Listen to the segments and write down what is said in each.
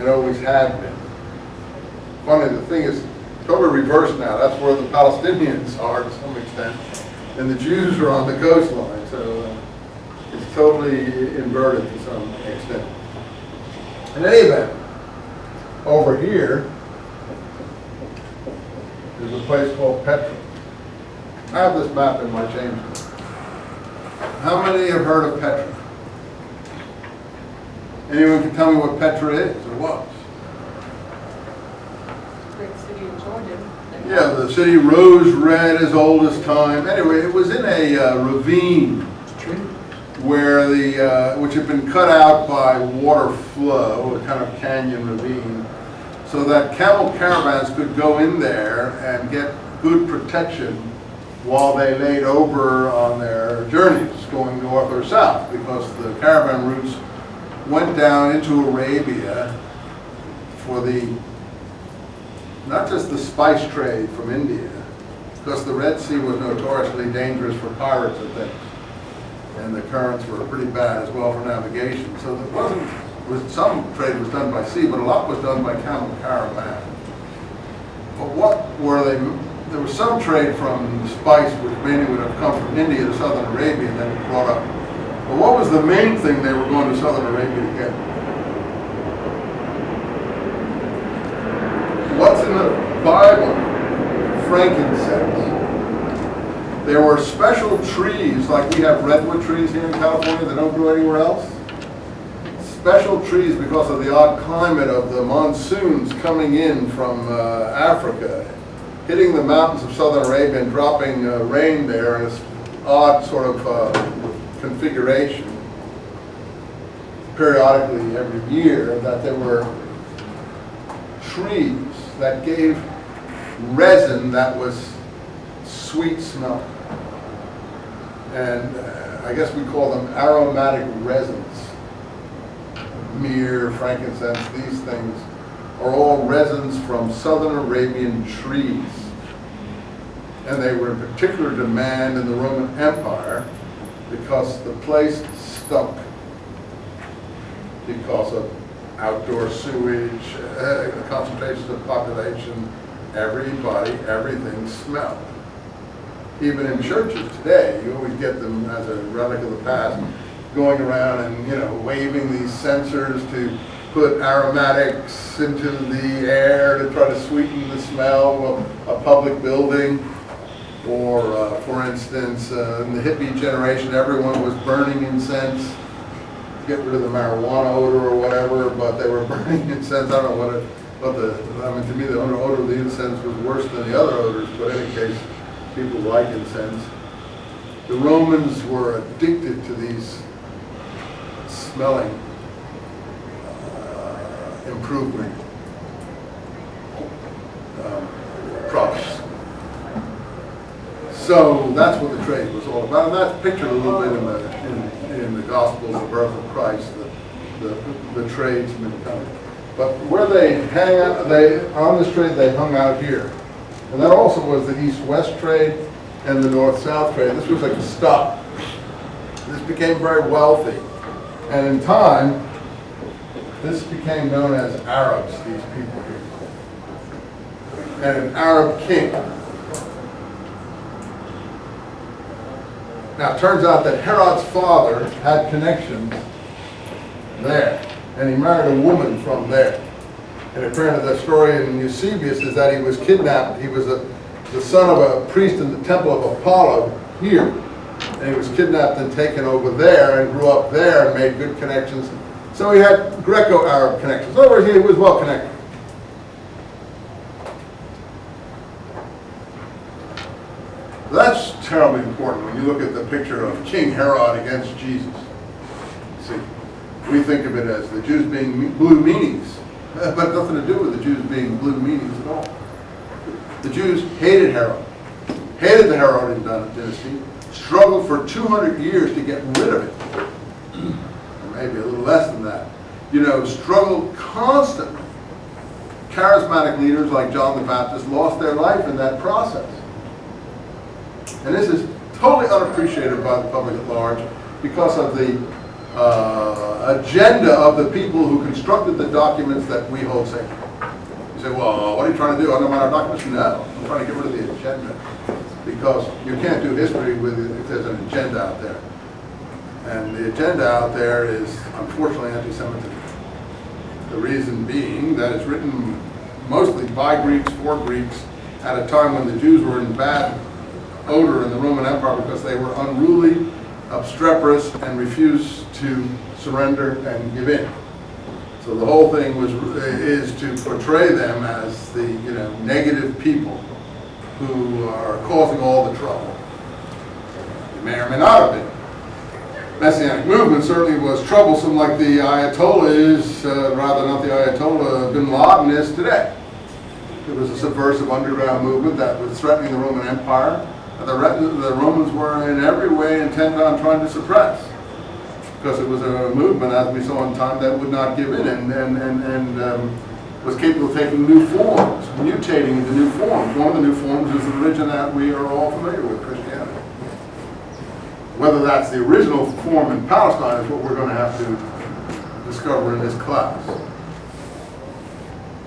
and always had been. Funny, the thing is totally reversed now. That's where the Palestinians are to some extent, and the Jews are on the coastline. So it's totally inverted to some extent. In any event, over here is a place called Petra. I have this map in my chamber. How many have heard of Petra? Anyone can tell me what Petra is or was? Great city in Georgia. Yeah, the city rose red as old as time. Anyway, it was in a ravine where which had been cut out by water flow, a kind of canyon ravine, so that camel caravans could go in there and get good protection while they laid over on their journeys going north or south, because the caravan routes went down into Arabia for not just the spice trade from India, because the Red Sea was notoriously dangerous for pirates and things, and the currents were pretty bad as well for navigation. So some trade was done by sea, but a lot was done by camel caravan. But what were they? There was some trade from spice, which mainly would have come from India to southern Arabia and then brought up. But what was the main thing they were going to southern Arabia to get? What's in the Bible? Frankincense. There were special trees, like we have redwood trees here in California that don't grow anywhere else. Special trees because of the odd climate of the monsoons coming in from Africa, hitting the mountains of southern Arabia and dropping rain there in this odd sort of configuration periodically every year, that there were trees that gave resin that was sweet smelling. And I guess we call them aromatic resins. Myrrh, frankincense, these things are all resins from southern Arabian trees. And they were in particular demand in the Roman Empire because the place stunk because of outdoor sewage, concentrations of population, everybody, everything smelled. Even in churches today, you always get them as a relic of the past, going around and waving these censers to put aromatics into the air to try to sweeten the smell of a public building. Or, for instance, in the hippie generation, everyone was burning incense to get rid of the marijuana odor or whatever, but they were burning incense. I don't know to me the odor of the incense was worse than the other odors, but in any case, people like incense. The Romans were addicted to these smelling improvement products. So that's what the trade was all about, and that's pictured a little bit in the Gospels, the birth of Christ, the tradesmen coming. But where they hang out, on this trade they hung out here, and that also was the east-west trade and the north-south trade. This was like a stop. This became very wealthy, and in time, this became known as Arabs. These people here, and an Arab king. Now, it turns out that Herod's father had connections there, and he married a woman from there. And apparently the story in Eusebius is that he was kidnapped. He was the son of a priest in the temple of Apollo here. And he was kidnapped and taken over there and grew up there and made good connections. So he had Greco-Arab connections. In other words, he was well connected. That's terribly important when you look at the picture of King Herod against Jesus. See, we think of it as the Jews being blue meanies, but nothing to do with the Jews being blue meanies at all. The Jews hated Herod, hated the Herodian dynasty, struggled for 200 years to get rid of it, or maybe a little less than that. Struggled constantly. Charismatic leaders like John the Baptist lost their life in that process. And this is totally unappreciated by the public at large because of the agenda of the people who constructed the documents that we hold sacred. You say, well, what are you trying to do? Undermine our documents? No, I'm trying to get rid of the agenda. Because you can't do history with it if there's an agenda out there. And the agenda out there is, unfortunately, anti-Semitism. The reason being that it's written mostly by Greeks, for Greeks, at a time when the Jews were in bad odor in the Roman Empire because they were unruly, obstreperous, and refused to surrender and give in. So the whole thing is to portray them as the negative people who are causing all the trouble. They may or may not have been. Messianic movement certainly was troublesome, like the Ayatollah is, rather not the Ayatollah, bin Laden is today. It was a subversive underground movement that was threatening the Roman Empire. The Romans were in every way intent on trying to suppress, because it was a movement, as we saw in time, that would not give in and was capable of taking new forms, mutating into new forms. One of the new forms is the religion that we are all familiar with, Christianity. Whether that's the original form in Palestine is what we're going to have to discover in this class.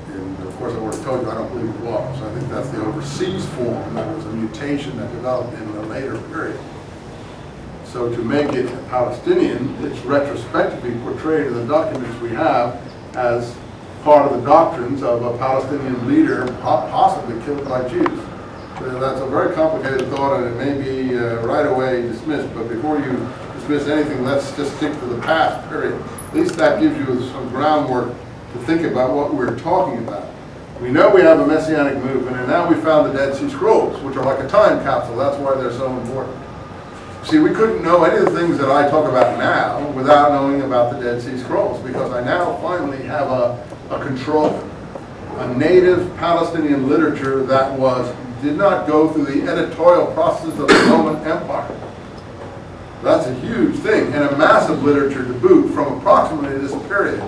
And of course, I already told you I don't believe it was. I think that's the overseas form that was a mutation that developed in a later period. So to make it Palestinian, it's retrospectively portrayed in the documents we have as part of the doctrines of a Palestinian leader possibly killed by Jews. So that's a very complicated thought, and it may be right away dismissed, but before you dismiss anything, let's just stick to the past, period. At least that gives you some groundwork to think about what we're talking about. We know we have a Messianic movement, and now we found the Dead Sea Scrolls, which are like a time capsule. That's why they're so important. See, we couldn't know any of the things that I talk about now without knowing about the Dead Sea Scrolls, because I now finally have a control, a native Palestinian literature that did not go through the editorial process of the Roman Empire. That's a huge thing, and a massive literature to boot from approximately this period,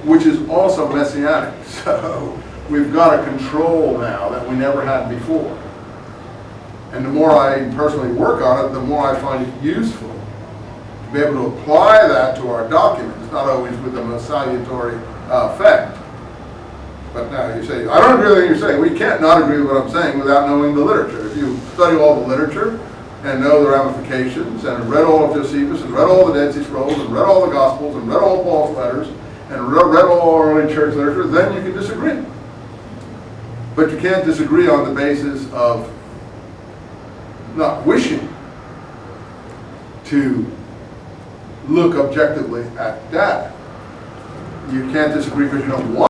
which is also Messianic. So we've got a control now that we never had before. And the more I personally work on it, the more I find it useful to be able to apply that to our documents, not always with a salutary effect. But now you say, I don't agree with anything you're saying. We can't not agree with what I'm saying without knowing the literature. If you study all the literature and know the ramifications and read all of Josephus and read all the Dead Sea Scrolls and read all the Gospels and read all Paul's letters and read all early church literature, then you can disagree. But you can't disagree on the basis of not wishing to look objectively at data. You can't disagree because you don't want